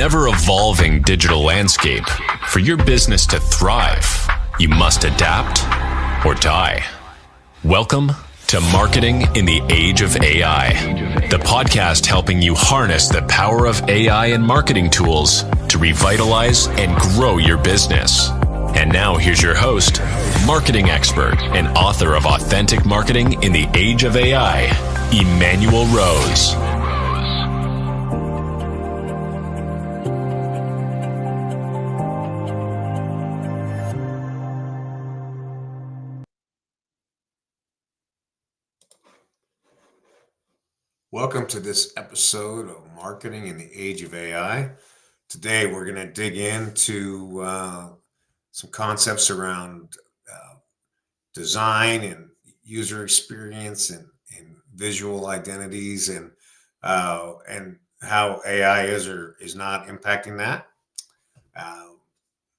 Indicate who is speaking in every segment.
Speaker 1: ever-evolving digital landscape, for your business to thrive, you must adapt or die. Welcome to Marketing in the Age of AI, the podcast helping you harness the power of AI and marketing tools to revitalize and grow your business. And now here's your host, marketing expert and author of Authentic Marketing in the Age of AI, Emanuel Rose.
Speaker 2: Welcome to this episode of Marketing in the Age of AI. Today, we're going to dig into some concepts around design and user experience and visual identities and how AI is or is not impacting that.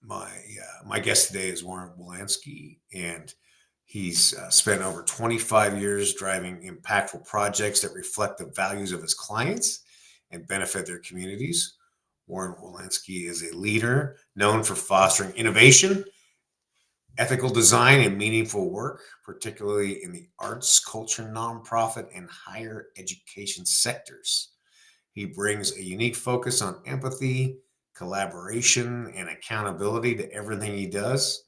Speaker 2: My guest today is Warren Wilansky, and he's spent over 25 years driving impactful projects that reflect the values of his clients and benefit their communities. Warren Wilansky is a leader known for fostering innovation, ethical design, and meaningful work, particularly in the arts, culture, nonprofit, and higher education sectors. He brings a unique focus on empathy, collaboration, and accountability to everything he does.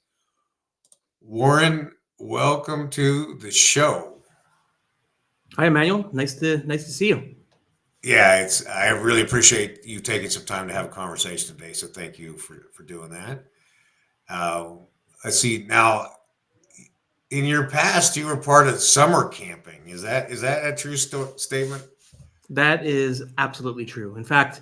Speaker 2: Warren, welcome to the show.
Speaker 3: Hi, Emanuel. Nice to see you.
Speaker 2: Yeah, I really appreciate you taking some time to have a conversation today. So thank you for doing that. Let's see. Now, in your past, you were part of summer camping. Is that a true statement?
Speaker 3: That is absolutely true. In fact,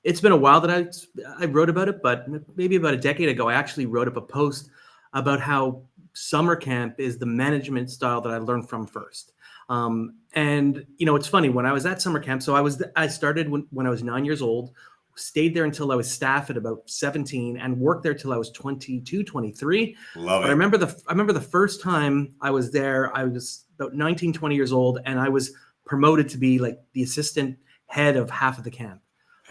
Speaker 3: it's been a while that I wrote about it, but maybe about a decade ago, I actually wrote up a post about how summer camp is the management style that I learned from first. And it's funny, when I was at summer camp, so I started when I was 9 years old, stayed there until I was staff at about 17 and worked there till I was 22, 23.
Speaker 2: Love it.
Speaker 3: I remember the first time I was there, I was about 19, 20 years old, and I was promoted to be like the assistant head of half of the camp.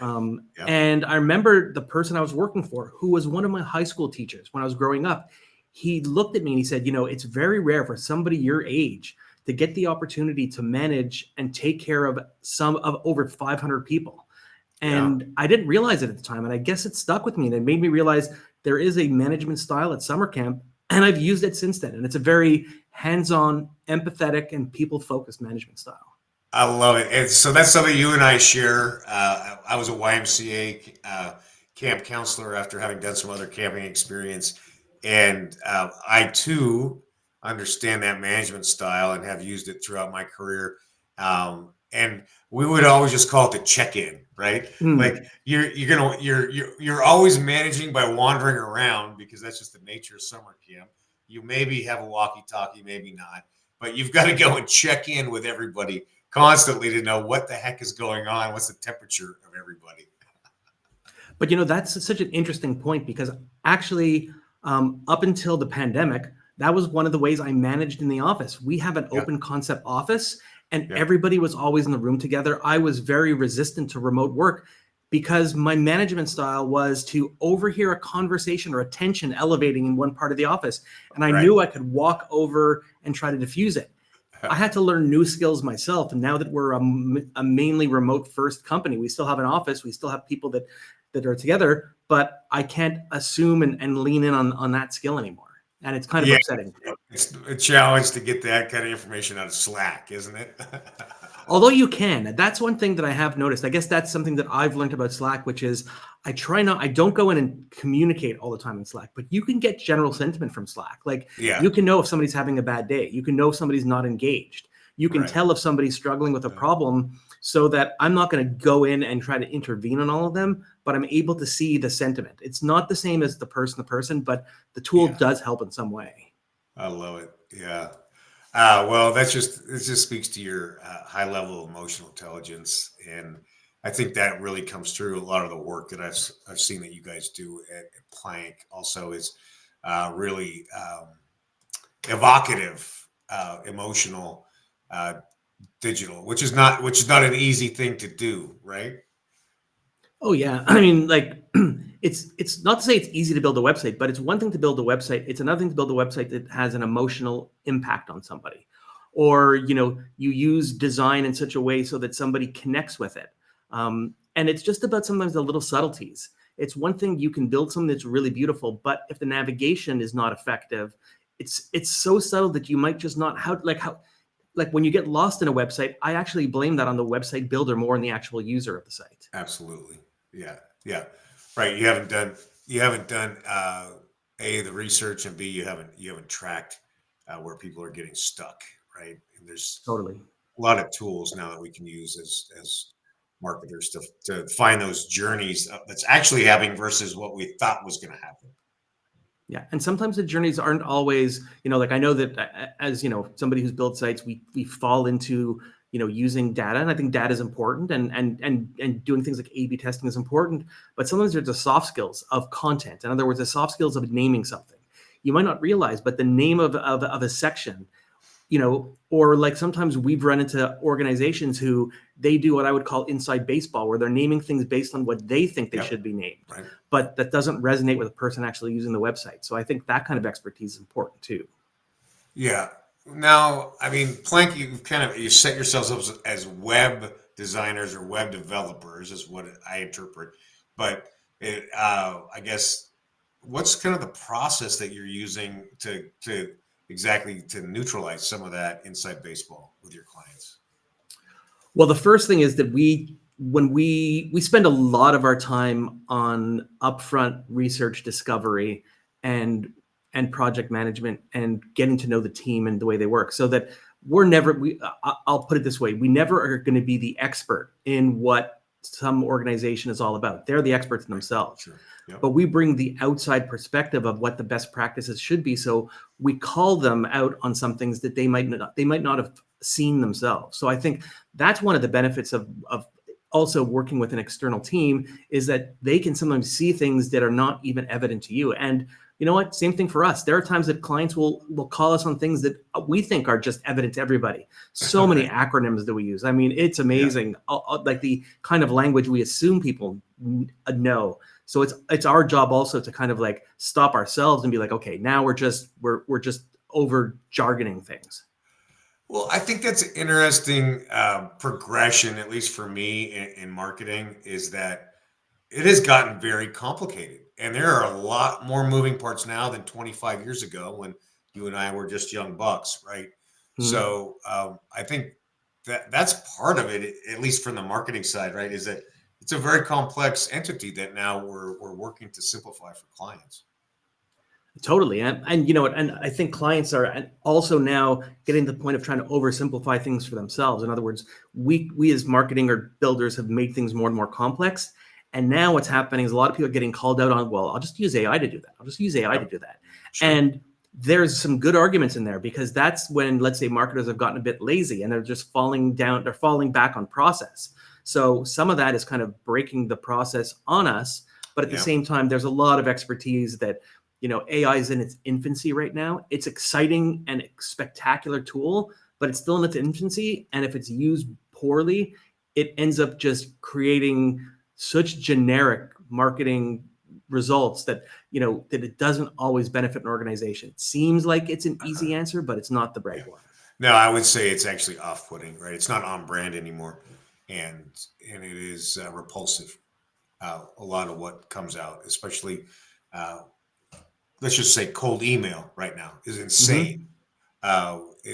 Speaker 3: And I remember the person I was working for, who was one of my high school teachers when I was growing up. He looked at me and he said, it's very rare for somebody your age to get the opportunity to manage and take care of some of over 500 people. And I didn't realize it at the time. And I guess it stuck with me, and it made me realize there is a management style at summer camp, and I've used it since then. And it's a very hands-on, empathetic, and people-focused management style.
Speaker 2: I love it. And so that's something you and I share. I was a YMCA camp counselor after having done some other camping experience. And I, too, understand that management style and have used it throughout my career. And we would always just call it the check-in, right? Like you're always managing by wandering around, because that's just the nature of summer camp. You maybe have a walkie-talkie, maybe not, but you've got to go and check in with everybody constantly to know what the heck is going on, what's the temperature of everybody.
Speaker 3: But that's such an interesting point, because actually, up until the pandemic, that was one of the ways I managed in the office. We have an open concept office, and everybody was always in the room together. I was very resistant to remote work because my management style was to overhear a conversation or a tension elevating in one part of the office. And I knew I could walk over and try to diffuse it. I had to learn new skills myself. And now that we're a mainly remote first company, we still have an office. We still have people that are together, but I can't assume and lean in on that skill anymore. And it's kind of upsetting.
Speaker 2: It's a challenge to get that kind of information out of Slack, isn't it?
Speaker 3: Although you can. That's one thing that I have noticed. I guess that's something that I've learned about Slack, which is I don't go in and communicate all the time in Slack, but you can get general sentiment from Slack. You can know if somebody's having a bad day. You can know if somebody's not engaged. You can tell if somebody's struggling with a problem, so that I'm not going to go in and try to intervene on all of them, but I'm able to see the sentiment. It's not the same as the person, but the tool does help in some way.
Speaker 2: I love it. Yeah. Well, it just speaks to your high level of emotional intelligence. And I think that really comes through a lot of the work that I've seen that you guys do at Plank also is really evocative, emotional, digital, which is not an easy thing to do, right?
Speaker 3: Oh yeah. I mean, like it's not to say it's easy to build a website, but it's one thing to build a website. It's another thing to build a website that has an emotional impact on somebody. Or, you use design in such a way so that somebody connects with it. And it's just about sometimes the little subtleties. It's one thing you can build something that's really beautiful, but if the navigation is not effective, it's so subtle that you might just not like when you get lost in a website, I actually blame that on the website builder more than the actual user of the site.
Speaker 2: Absolutely. Yeah. Yeah. Right. You haven't done A, the research, and B, you haven't tracked where people are getting stuck. Right. And there's
Speaker 3: Totally.
Speaker 2: a lot of tools now that we can use as marketers to find those journeys that's actually happening versus what we thought was going to happen.
Speaker 3: Yeah, and sometimes the journeys aren't always, like I know that as somebody who's built sites, we fall into using data, and I think data is important, and doing things like A/B testing is important. But sometimes there's the soft skills of content. In other words, the soft skills of naming something. You might not realize, but the name of a section, or like sometimes we've run into organizations who they do what I would call inside baseball, where they're naming things based on what they think they
Speaker 2: Yep.
Speaker 3: should be named,
Speaker 2: Right.
Speaker 3: but that doesn't resonate with the person actually using the website. So I think that kind of expertise is important too.
Speaker 2: Yeah. Now, I mean, Plank, you set yourselves up as web designers or web developers, is what I interpret. But I guess, what's kind of the process that you're using to exactly to neutralize some of that inside baseball with your clients?
Speaker 3: Well, the first thing is that when we spend a lot of our time on upfront research discovery and project management and getting to know the team and the way they work, so that I'll put it this way: we never are going to be the expert in what some organization is all about. They're the experts in themselves.
Speaker 2: Sure. Yep.
Speaker 3: But we bring the outside perspective of what the best practices should be. So we call them out on some things that they might not have seen themselves. So I think that's one of the benefits of also working with an external team, is that they can sometimes see things that are not even evident to you. And you know what? Same thing for us. There are times that clients will call us on things that we think are just evident to everybody. So many acronyms that we use. I mean, it's amazing. Yeah. Like the kind of language we assume people know. So it's our job also to kind of like stop ourselves and be like, okay, now we're just over jargoning things.
Speaker 2: Well, I think that's an interesting progression, at least for me in marketing, is that it has gotten very complicated. And there are a lot more moving parts now than 25 years ago when you and I were just young bucks, right? Mm-hmm. So I think that's part of it, at least from the marketing side, right? Is that it's a very complex entity that now we're working to simplify for clients.
Speaker 3: Totally. And you know what? And I think clients are also now getting to the point of trying to oversimplify things for themselves. In other words, we as marketing or builders have made things more and more complex. And now what's happening is a lot of people are getting called out on, well, I'll just use AI to do that. I'll just use AI to do that. Sure. And there's some good arguments in there, because that's when, let's say, marketers have gotten a bit lazy and they're just falling back on process. So some of that is kind of breaking the process on us. But at the same time, there's a lot of expertise that, AI is in its infancy right now. It's exciting and a spectacular tool, but it's still in its infancy. And if it's used poorly, it ends up just creating such generic marketing results that, that it doesn't always benefit an organization. It seems like it's an easy answer, but it's not the right one.
Speaker 2: No, I would say it's actually off-putting, right? It's not on brand anymore. And it is repulsive. A lot of what comes out, especially, let's just say cold email right now, is insane. Mm-hmm.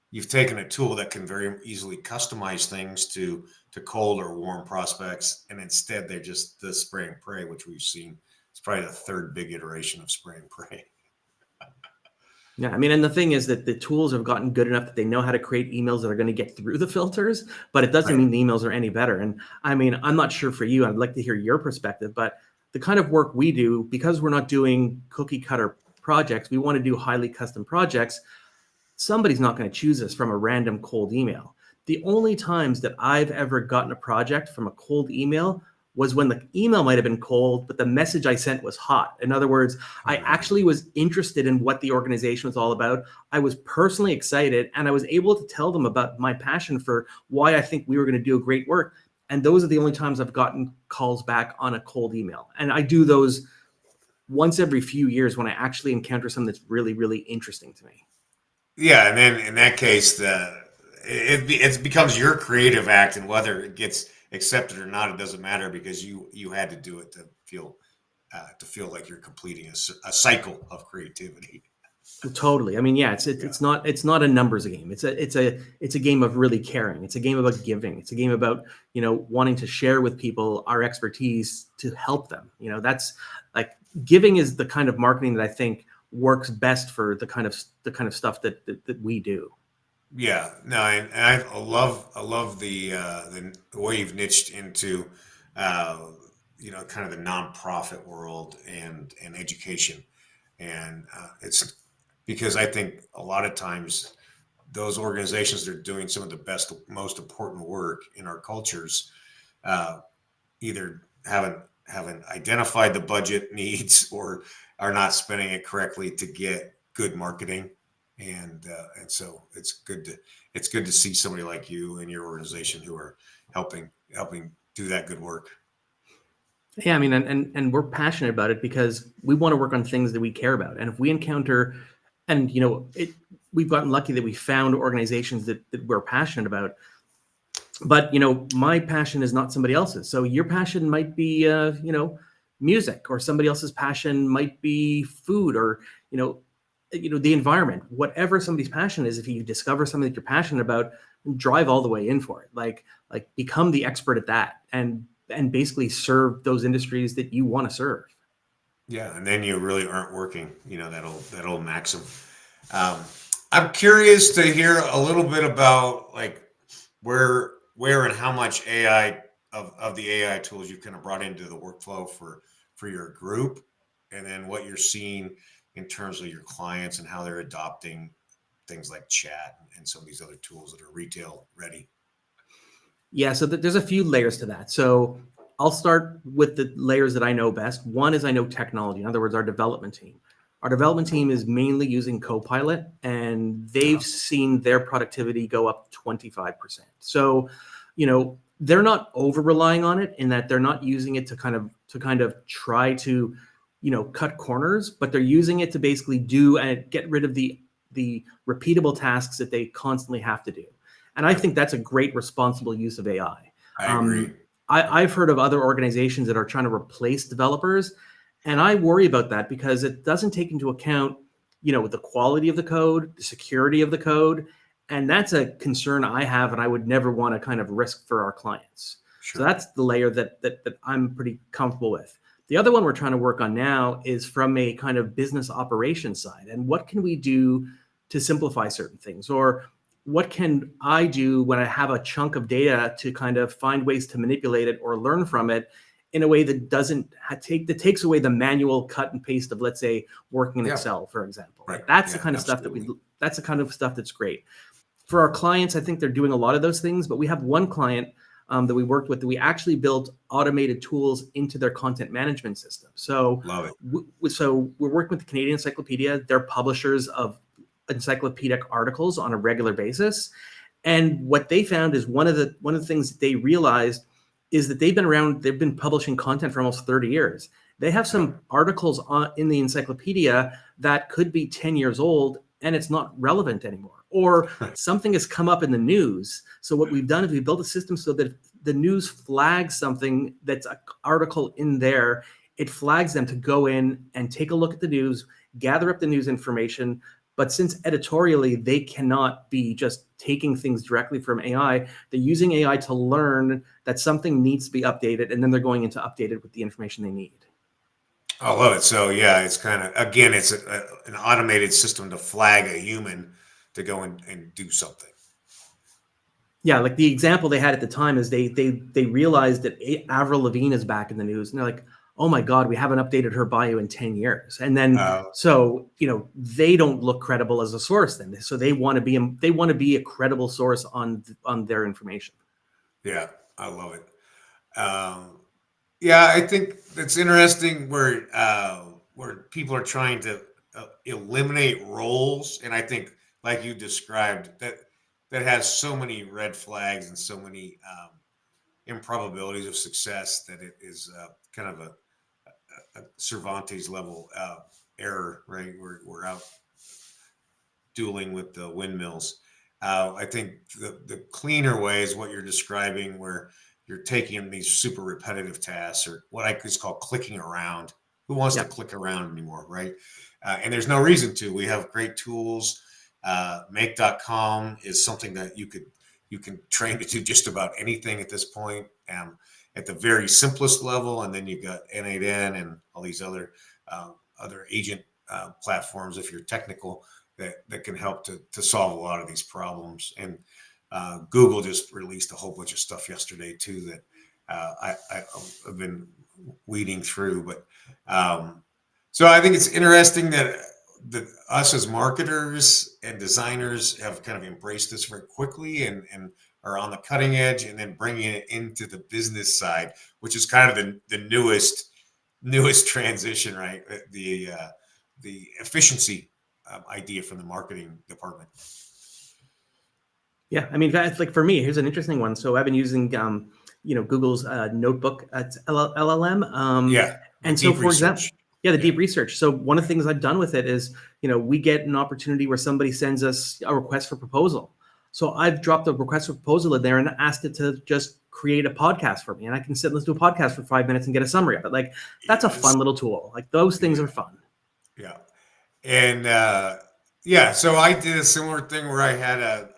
Speaker 2: You've taken a tool that can very easily customize things to cold or warm prospects, and instead they're just the spray and pray, which we've seen. It's probably the third big iteration of spray and pray.
Speaker 3: Yeah, I mean, and the thing is that the tools have gotten good enough that they know how to create emails that are going to get through the filters, but it doesn't mean the emails are any better. And I mean, I'm not sure for you, I'd like to hear your perspective, but the kind of work we do, because we're not doing cookie cutter projects, we want to do highly custom projects. Somebody's not going to choose us from a random cold email. The only times that I've ever gotten a project from a cold email was when the email might have been cold, but the message I sent was hot. In other words, I actually was interested in what the organization was all about. I was personally excited, and I was able to tell them about my passion for why I think we were going to do great work. And those are the only times I've gotten calls back on a cold email. And I do those once every few years when I actually encounter something that's really, really interesting to me.
Speaker 2: Yeah, and then in that case, it becomes your creative act, and whether it gets accepted or not, it doesn't matter because you had to do it to feel like you're completing a cycle of creativity.
Speaker 3: Totally. I mean, yeah, it's not a numbers game. It's a game of really caring. It's a game about giving. It's a game about, wanting to share with people our expertise to help them. That's like giving is the kind of marketing that I think works best for the kind of stuff that we do.
Speaker 2: Yeah, no, and I love the way you've niched into kind of the nonprofit world and education, and it's because I think a lot of times those organizations that are doing some of the best, most important work in our cultures uh, either haven't identified the budget needs or are not spending it correctly to get good marketing, and so it's good to see somebody like you and your organization who are helping do that good work.
Speaker 3: Yeah, I mean, and we're passionate about it because we want to work on things that we care about. And if we encounter, and we've gotten lucky that we found organizations that we're passionate about. But my passion is not somebody else's. So your passion might be, music, or somebody else's passion might be food, or the environment. Whatever somebody's passion is, if you discover something that you're passionate about, drive all the way in for it. Like become the expert at that, and basically serve those industries that you want to serve.
Speaker 2: Yeah, and then you really aren't working. That old maxim. Um, I'm curious to hear a little bit about like where and how much AI of the AI tools you kind of brought into the workflow for your group, and then what you're seeing in terms of your clients and how they're adopting things like chat and some of these other tools that are retail ready.
Speaker 3: Yeah, so there's a few layers to that. So I'll start with the layers that I know best. One is I know technology. In other words, our development team. Our development team is mainly using Copilot, and they've seen their productivity go up 25%. So, they're not over relying on it in that they're not using it to kind of try to, cut corners, but they're using it to basically do and get rid of the repeatable tasks that they constantly have to do. And I think that's a great responsible use of AI.
Speaker 2: I agree.
Speaker 3: I've heard of other organizations that are trying to replace developers, and I worry about that because it doesn't take into account, the quality of the code, the security of the code, and that's a concern I have, and I would never want to kind of risk for our clients. So
Speaker 2: Sure.
Speaker 3: that's the layer that I'm pretty comfortable with. The other one we're trying to work on now is from a kind of business operations side, and what can we do to simplify certain things, or what can I do when I have a chunk of data to kind of find ways to manipulate it or learn from it in a way that takes away the manual cut and paste of, let's say, working in
Speaker 2: Yeah.
Speaker 3: Excel, for example.
Speaker 2: Right.
Speaker 3: That's
Speaker 2: Yeah,
Speaker 3: the kind of
Speaker 2: absolutely.
Speaker 3: that's the kind of stuff that's great. For our clients, I think they're doing a lot of those things, but we have one client that we worked with that we actually built automated tools into their content management system. So,
Speaker 2: Love it.
Speaker 3: so we're working with the Canadian Encyclopedia. They're publishers of encyclopedic articles on a regular basis. And what they found is one of the things that they realized is that they've been publishing content for almost 30 years. They have some articles in the encyclopedia that could be 10 years old and it's not relevant anymore. Or something has come up in the news. So what we've done is we built a system so that if the news flags something that's an article in there, it flags them to go in and take a look at the news, gather up the news information. But since editorially, they cannot be just taking things directly from AI, they're using AI to learn that something needs to be updated, and then they're going into update it with the information they need.
Speaker 2: I love it. So yeah, it's kind of again, it's an automated system to flag a human to go and do something.
Speaker 3: Yeah, like the example they had at the time is they realized that Avril Lavigne is back in the news, and they're like, "Oh my God, we haven't updated her bio in 10 years." And then so they don't look credible as a source then. So they want to be a credible source on their information.
Speaker 2: Yeah, I love it. Yeah, I think it's interesting where people are trying to eliminate roles, and I think, like you described, that has so many red flags and so many improbabilities of success, that it is kind of a Cervantes level error, right? We're out dueling with the windmills. I think the cleaner way is what you're describing, where you're taking these super repetitive tasks, or what I just call clicking around. Who wants to click around anymore, right? And there's no reason to. We have great tools. Make.com is something that you can train to do just about anything at this point, at the very simplest level. And then you've got N8N and all these other agent platforms, if you're technical, that can help to solve a lot of these problems. And Google just released a whole bunch of stuff yesterday too that I've been weeding through. But so I think it's interesting that us as marketers and designers have kind of embraced this very quickly and are on the cutting edge, and then bringing it into the business side, which is kind of the newest transition, right? The efficiency idea from the marketing department.
Speaker 3: Yeah, I mean, that's like, for me, here's an interesting one. So I've been using, Google's notebook, it's LLM. And so, for example, the deep research. So one of the things I've done with it is, we get an opportunity where somebody sends us a request for proposal. So I've dropped a request for proposal in there and asked it to just create a podcast for me. And I can sit and listen to a podcast for 5 minutes and get a summary of it. Like, that's a fun little tool. Like, those things are fun.
Speaker 2: Yeah. And so I did a similar thing where I had a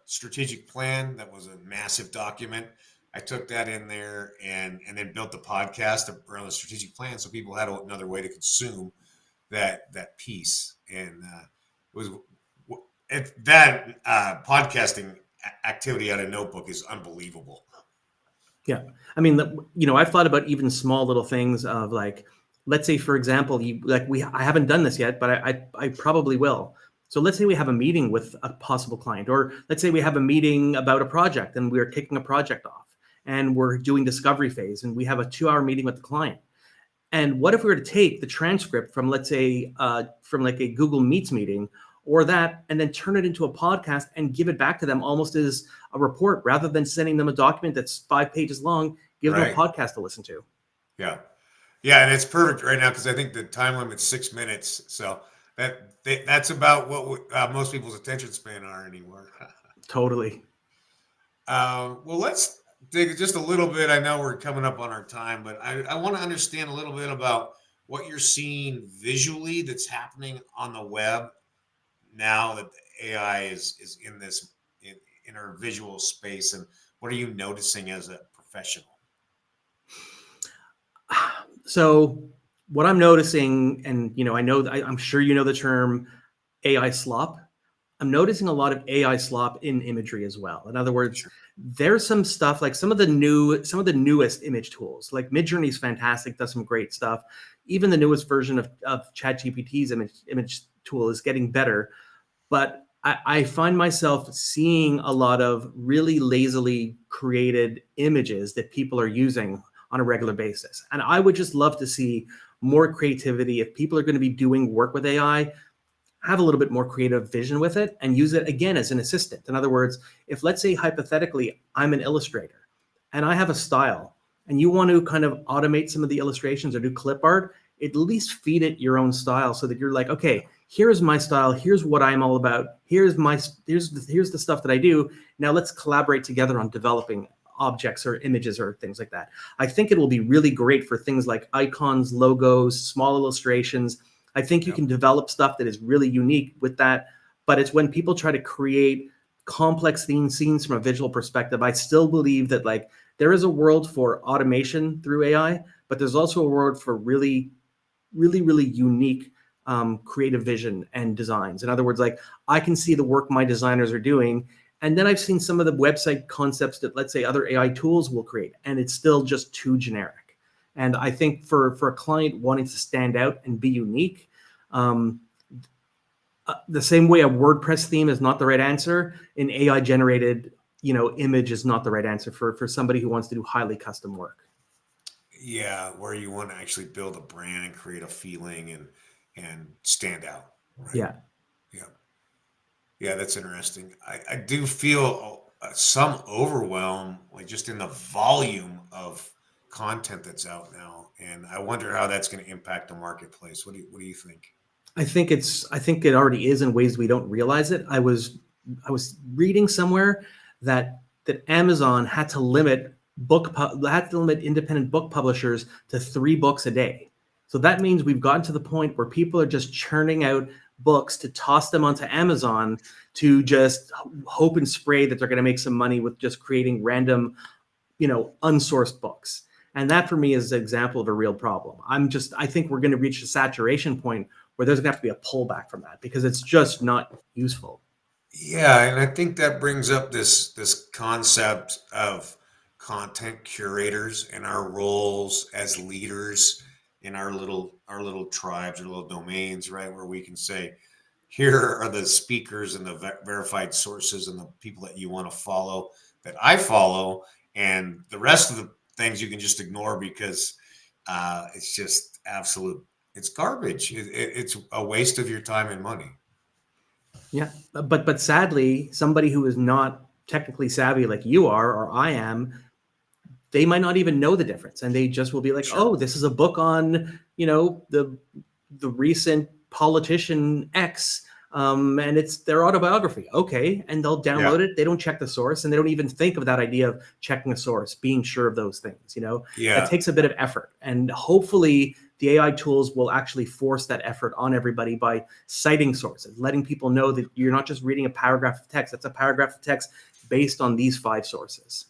Speaker 2: strategic plan that was a massive document. I took that in there and then built the podcast around the strategic plan, so people had another way to consume that piece. And that podcasting activity out of Notebook is unbelievable.
Speaker 3: Yeah, I mean, I've thought about even small little things of, like, let's say, for example, I haven't done this yet, but I probably will. So let's say we have a meeting with a possible client, or let's say we have a meeting about a project and we're kicking a project off and we're doing discovery phase and we have a 2-hour meeting with the client. And what if we were to take the transcript from, let's say, from like a Google Meets meeting or that, and then turn it into a podcast and give it back to them almost as a report, rather than sending them a document that's 5 pages long, give them a podcast to listen to.
Speaker 2: Yeah. Yeah. And it's perfect right now, because I think the time limit's 6 minutes. So that's about what most people's attention span are anymore.
Speaker 3: Totally.
Speaker 2: Well, let's dig just a little bit. I know we're coming up on our time, but I want to understand a little bit about what you're seeing visually that's happening on the web now that AI is in our visual space, and what are you noticing as a professional?
Speaker 3: So what I'm noticing, and I'm sure you know the term AI slop. I'm noticing a lot of AI slop in imagery as well. In other words, there's some stuff like some of the newest image tools, like Midjourney is fantastic, does some great stuff. Even the newest version of ChatGPT's image tool is getting better. But I find myself seeing a lot of really lazily created images that people are using on a regular basis. And I would just love to see more creativity. If people are going to be doing work with AI, have a little bit more creative vision with it and use it again as an assistant. In other words, if, let's say, hypothetically, I'm an illustrator and I have a style and you want to kind of automate some of the illustrations or do clip art, at least feed it your own style, so that you're like, okay, here's my style, here's what I'm all about, here's the stuff that I do. Now let's collaborate together on developing objects or images or things like that. I think it will be really great for things like icons, logos, small illustrations. I think you can develop stuff that is really unique with that. But it's when people try to create complex scenes from a visual perspective, I still believe that, like, there is a world for automation through AI, but there's also a world for really, really, really unique creative vision and designs. In other words, like, I can see the work my designers are doing, and then I've seen some of the website concepts that, let's say, other AI tools will create, and it's still just too generic. And I think for a client wanting to stand out and be unique, the same way a WordPress theme is not the right answer, an AI generated image is not the right answer for somebody who wants to do highly custom work.
Speaker 2: Yeah, where you want to actually build a brand and create a feeling and stand out. Right?
Speaker 3: Yeah.
Speaker 2: Yeah, that's interesting. I do feel some overwhelm, like just in the volume of content that's out now. And I wonder how that's going to impact the marketplace. What do you think?
Speaker 3: I think it already is in ways we don't realize it. I was reading somewhere that Amazon had to limit independent book publishers to 3 books a day. So that means we've gotten to the point where people are just churning out books to toss them onto Amazon to just hope and spray that they're going to make some money with just creating random, unsourced books. And that for me is an example of a real problem. I think we're going to reach a saturation point where there's going to have to be a pullback from that because it's just not useful.
Speaker 2: Yeah, and I think that brings up this concept of content curators and our roles as leaders in our little tribes or little domains, right? Where we can say, here are the speakers and the verified sources and the people that you want to follow that I follow, and the rest of the things you can just ignore because it's just it's garbage. It's a waste of your time and money.
Speaker 3: Yeah, but sadly, somebody who is not technically savvy like you are or I am, they might not even know the difference, and they just will be like, sure. Oh, this is a book on, the recent politician X, and it's their autobiography. Okay, and they'll download it. They don't check the source, and they don't even think of that idea of checking a source, being sure of those things. It takes a bit of effort, and hopefully the AI tools will actually force that effort on everybody by citing sources, letting people know that you're not just reading a paragraph of text. That's a paragraph of text based on these 5 sources.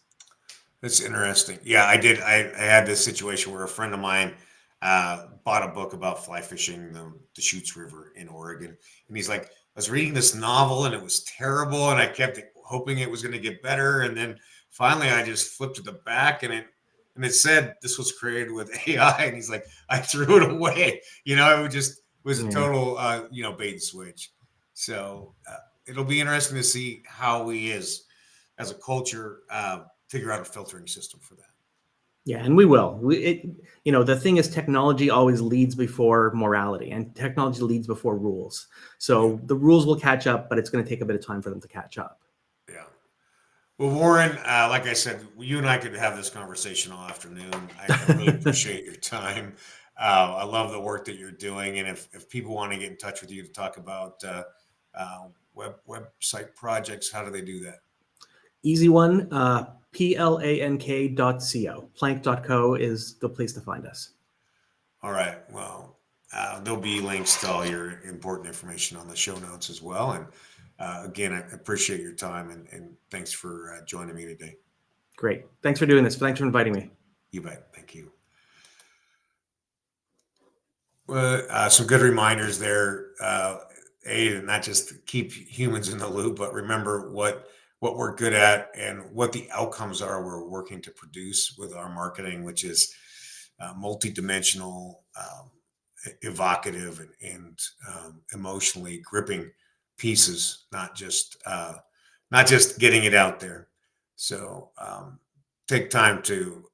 Speaker 2: That's interesting. Yeah, I did. I had this situation where a friend of mine bought a book about fly fishing the Deschutes River in Oregon. And he's like, I was reading this novel and it was terrible. And I kept hoping it was going to get better. And then finally I just flipped to the back and it said this was created with AI. And he's like, I threw it away. It was a total, bait and switch. So it'll be interesting to see how we as a culture figure out a filtering system for that.
Speaker 3: Yeah, and we will. The thing is, technology always leads before morality, and technology leads before rules. So the rules will catch up, but it's going to take a bit of time for them to catch up. Yeah.
Speaker 2: Well, Warren, like I said, you and I could have this conversation all afternoon. I really appreciate your time. I love the work that you're doing, and if people want to get in touch with you to talk about website projects, how do they do that?
Speaker 3: Easy one. plank.co. Plank.co is the place to find us.
Speaker 2: All right. Well, there'll be links to all your important information on the show notes as well. And again, I appreciate your time and thanks for joining me today.
Speaker 3: Great. Thanks for doing this. Thanks for inviting me.
Speaker 2: You bet. Thank you. Well, some good reminders there. To not just keep humans in the loop, but remember what we're good at and what the outcomes are we're working to produce with our marketing, which is multidimensional, evocative, and emotionally gripping pieces, not just getting it out there. So take time to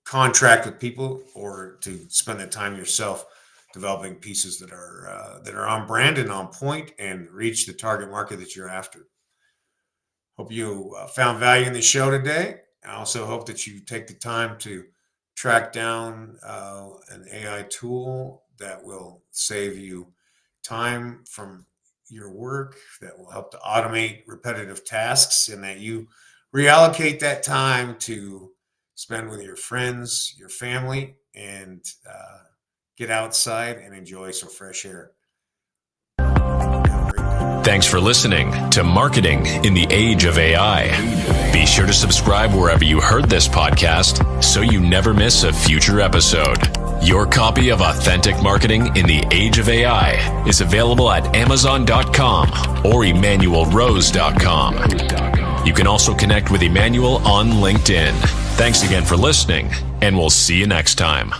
Speaker 2: contract with people or to spend the time yourself developing pieces that are on brand and on point and reach the target market that you're after. Hope you found value in the show today. I also hope that you take the time to track down an AI tool that will save you time from your work, that will help to automate repetitive tasks, and that you reallocate that time to spend with your friends, your family, and get outside and enjoy some fresh air.
Speaker 1: Thanks for listening to Marketing in the Age of AI. Be sure to subscribe wherever you heard this podcast so you never miss a future episode. Your copy of Authentic Marketing in the Age of AI is available at Amazon.com or EmanuelRose.com. You can also connect with Emanuel on LinkedIn. Thanks again for listening, and we'll see you next time.